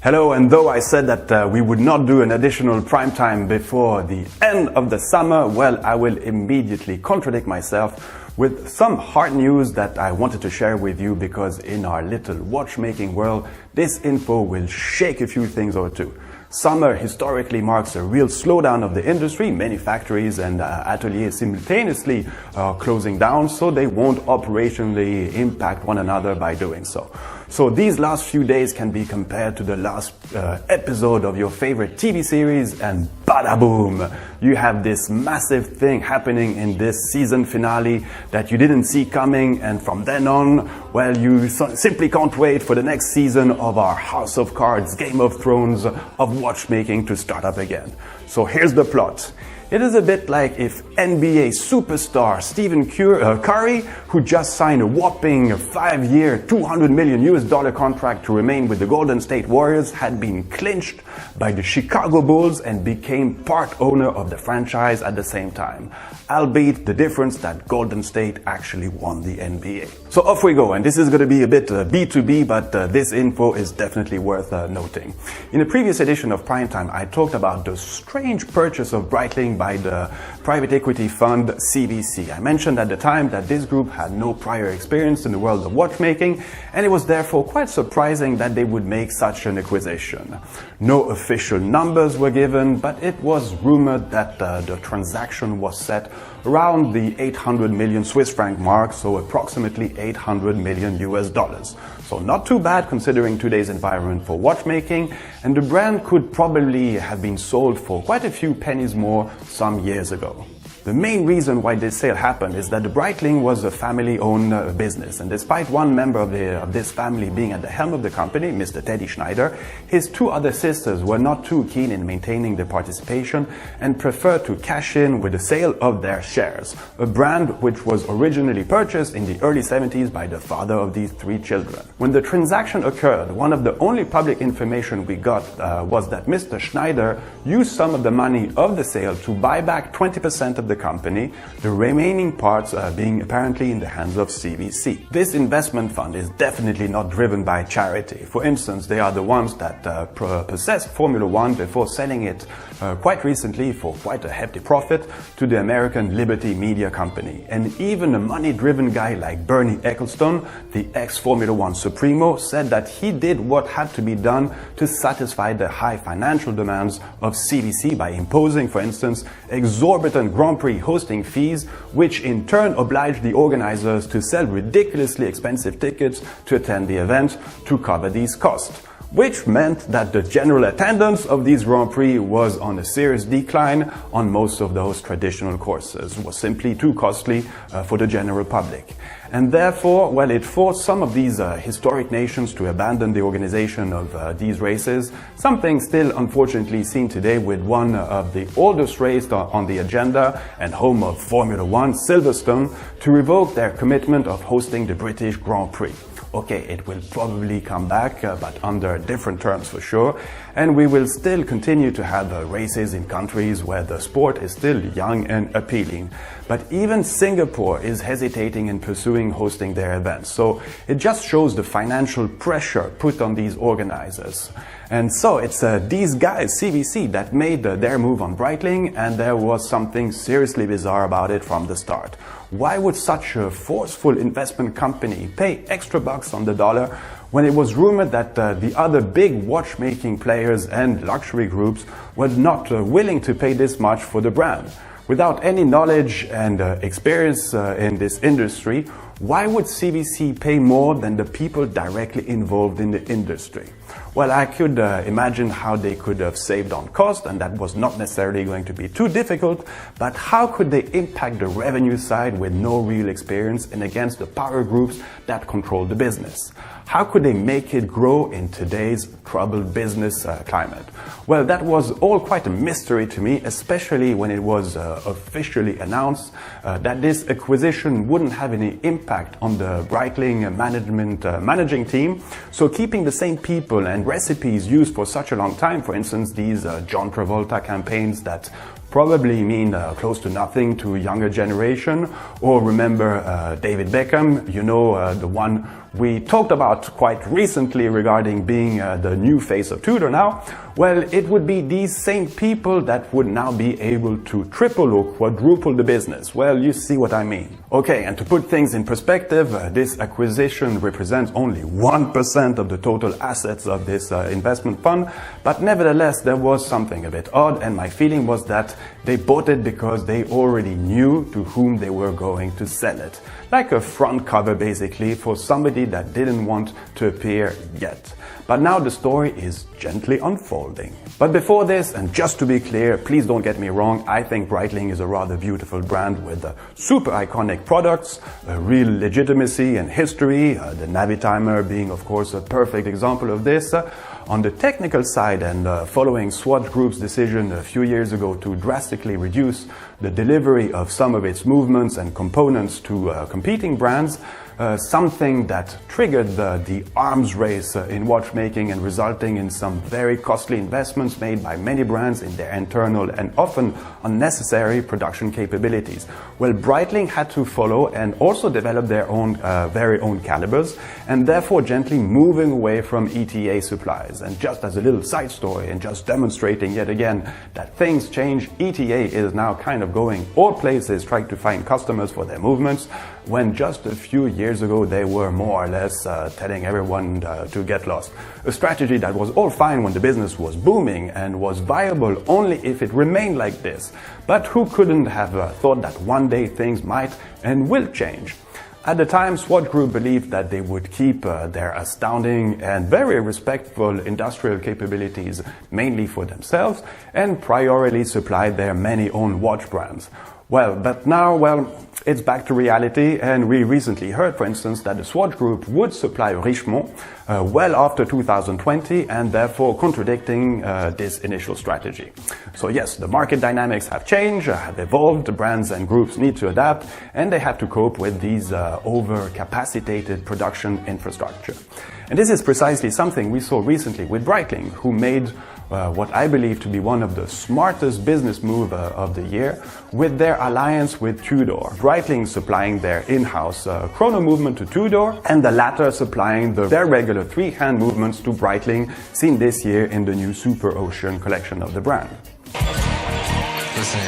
Hello, and though I said that we would not do an additional prime time before the end of the summer, well, I will immediately contradict myself with some hard news that I wanted to share with you, because in our little watchmaking world, this info will shake a few things or two. Summer historically marks a real slowdown of the industry. Many factories and ateliers simultaneously are closing down, so they won't operationally impact one another by doing so. So these last few days can be compared to the last episode of your favorite TV series, and bada boom! You have this massive thing happening in this season finale that you didn't see coming, and from then on, well, you simply can't wait for the next season of our House of Cards, Game of Thrones of watchmaking to start up again. So here's the plot. It is a bit like if NBA superstar Stephen Curry, who just signed a whopping 5-year, $200 million contract to remain with the Golden State Warriors, had been clinched by the Chicago Bulls and became part owner of the franchise at the same time. Albeit the difference that Golden State actually won the NBA. So off we go, and this is going to be a bit B2B, but this info is definitely worth noting. In a previous edition of Primetime, I talked about the strange purchase of Breitling by the private equity fund CVC. I mentioned at the time that this group had no prior experience in the world of watchmaking, and it was therefore quite surprising that they would make such an acquisition. No official numbers were given, but it was rumored that the transaction was set around the 800 million Swiss franc mark, so approximately 800 million US dollars. So not too bad considering today's environment for watchmaking, and the brand could probably have been sold for quite a few pennies more some years ago. The main reason why this sale happened is that the Breitling was a family-owned business, and despite one member of this family being at the helm of the company, Mr. Teddy Schneider, his two other sisters were not too keen in maintaining their participation and preferred to cash in with the sale of their shares, a brand which was originally purchased in the early 70s by the father of these three children. When the transaction occurred, one of the only public information we got was that Mr. Schneider used some of the money of the sale to buy back 20% of the company, the remaining parts being apparently in the hands of CVC. This investment fund is definitely not driven by charity. For instance, they are the ones that possessed Formula One before selling it quite recently for quite a hefty profit to the American Liberty Media Company. And even a money-driven guy like Bernie Ecclestone, the ex-Formula One Supremo, said that he did what had to be done to satisfy the high financial demands of CVC by imposing, for instance, exorbitant Grand Prix hosting fees, which in turn obliged the organizers to sell ridiculously expensive tickets to attend the event to cover these costs, which meant that the general attendance of these Grand Prix was on a serious decline on most of those traditional courses. It was simply too costly for the general public. And therefore, well, it forced some of these historic nations to abandon the organization of these races, something still unfortunately seen today with one of the oldest races on the agenda and home of Formula One, Silverstone, to revoke their commitment of hosting the British Grand Prix. Okay, it will probably come back, but under different terms for sure, and we will still continue to have races in countries where the sport is still young and appealing. But even Singapore is hesitating in pursuing hosting their events, so it just shows the financial pressure put on these organizers. And so it's these guys, CVC, that made their move on Breitling, and there was something seriously bizarre about it from the start. Why would such a forceful investment company pay extra bucks on the dollar when it was rumored that the other big watchmaking players and luxury groups were not willing to pay this much for the brand? Without any knowledge and experience in this industry, why would CVC pay more than the people directly involved in the industry? Well, I could imagine how they could have saved on cost, and that was not necessarily going to be too difficult, but how could they impact the revenue side with no real experience and against the power groups that control the business? How could they make it grow in today's troubled business climate? Well, that was all quite a mystery to me, especially when it was officially announced that this acquisition wouldn't have any impact on the Breitling managing team. So keeping the same people and recipes used for such a long time, for instance, these John Travolta campaigns that probably mean close to nothing to a younger generation. Or remember David Beckham, you know, the one we talked about quite recently regarding being the new face of Tudor now. Well, it would be these same people that would now be able to triple or quadruple the business. Well, you see what I mean. Okay, and to put things in perspective, this acquisition represents only 1% of the total assets of this investment fund, but nevertheless, there was something a bit odd, and my feeling was that they bought it because they already knew to whom they were going to sell it. Like a front cover, basically, for somebody that didn't want to appear yet. But now the story is gently unfolding. But before this, and just to be clear, please don't get me wrong, I think Breitling is a rather beautiful brand with super iconic products, a real legitimacy and history, the Navitimer being of course a perfect example of this. On the technical side, and following Swatch Group's decision a few years ago to drastically reduce the delivery of some of its movements and components to competing brands, something that triggered the arms race in watchmaking and resulting in some very costly investments made by many brands in their internal and often unnecessary production capabilities. Well, Breitling had to follow and also develop their own very own calibers, and therefore gently moving away from ETA supplies. And just as a little side story, and just demonstrating yet again that things change, ETA is now kind of going all places trying to find customers for their movements, when just a few years ago they were more or less telling everyone to get lost. A strategy that was all fine when the business was booming and was viable only if it remained like this. But who couldn't have thought that one day things might and will change? At the time, Swatch Group believed that they would keep their astounding and very respectful industrial capabilities mainly for themselves and priorly supply their many own watch brands. Well, but now, it's back to reality, and we recently heard, for instance, that the Swatch Group would supply Richemont well after 2020, and therefore contradicting this initial strategy. So yes, the market dynamics have changed, have evolved, the brands and groups need to adapt, and they have to cope with these overcapacitated production infrastructure. And this is precisely something we saw recently with Breitling, who made what I believe to be one of the smartest business moves of the year with their alliance with Tudor. Breitling supplying their in-house chrono movement to Tudor, and the latter supplying their regular three-hand movements to Breitling, seen this year in the new Super Ocean collection of the brand. Listen,